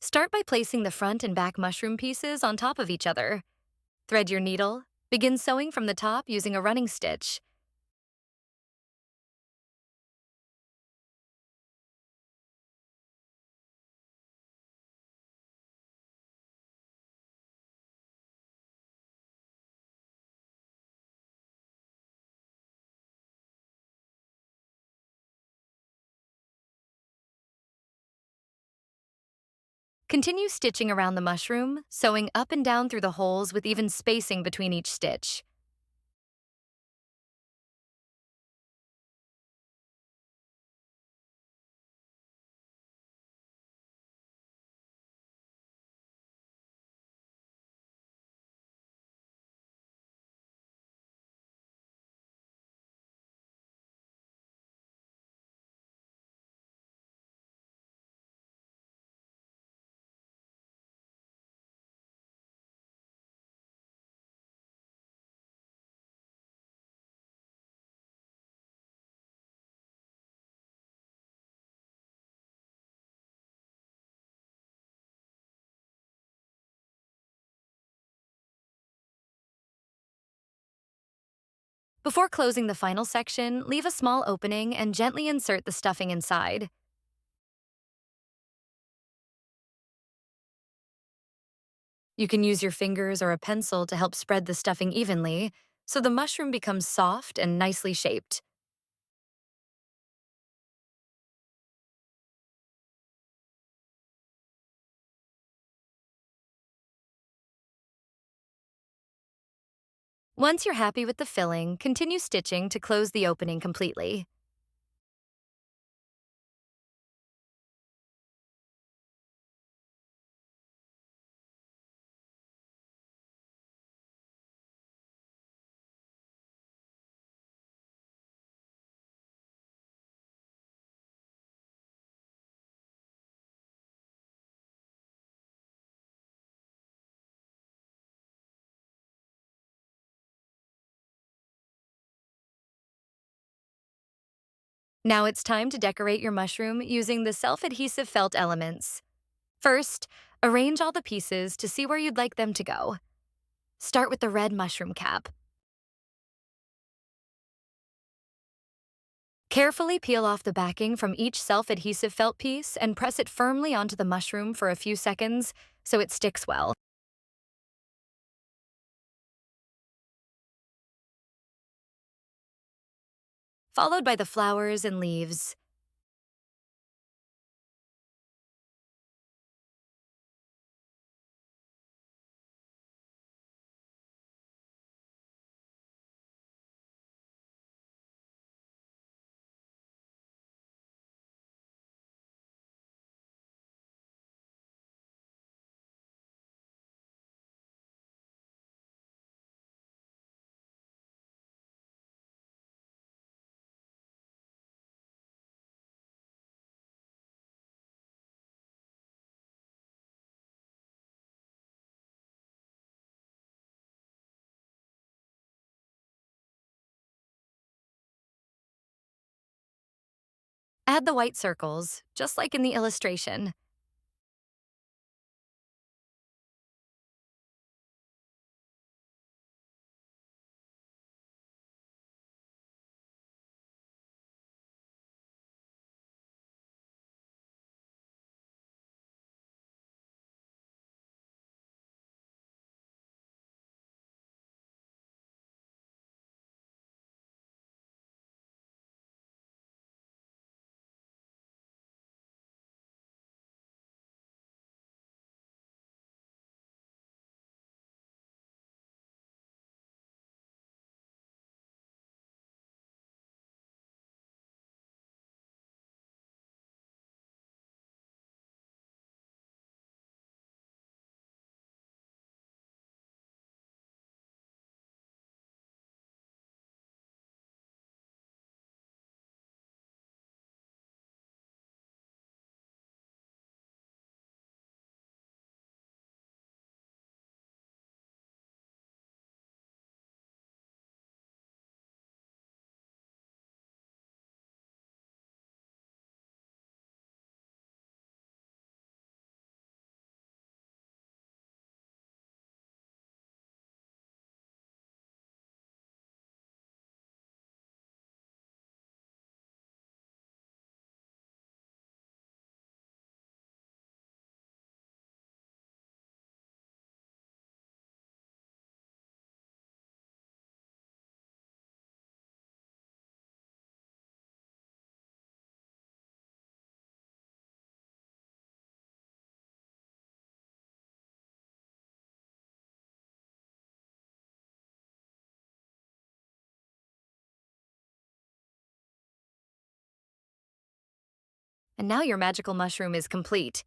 Start by placing the front and back mushroom pieces on top of each other. Thread your needle. Begin sewing from the top using a running stitch. Continue stitching around the mushroom, sewing up and down through the holes with even spacing between each stitch. Before closing the final section, leave a small opening and gently insert the stuffing inside. You can use your fingers or a pencil to help spread the stuffing evenly, so the mushroom becomes soft and nicely shaped. Once you're happy with the filling, continue stitching to close the opening completely. Now it's time to decorate your mushroom using the self-adhesive felt elements. First, arrange all the pieces to see where you'd like them to go. Start with the red mushroom cap. Carefully peel off the backing from each self-adhesive felt piece and press it firmly onto the mushroom for a few seconds so it sticks well. Followed by the flowers and leaves. Add the white circles, just like in the illustration. And now your magical mushroom is complete.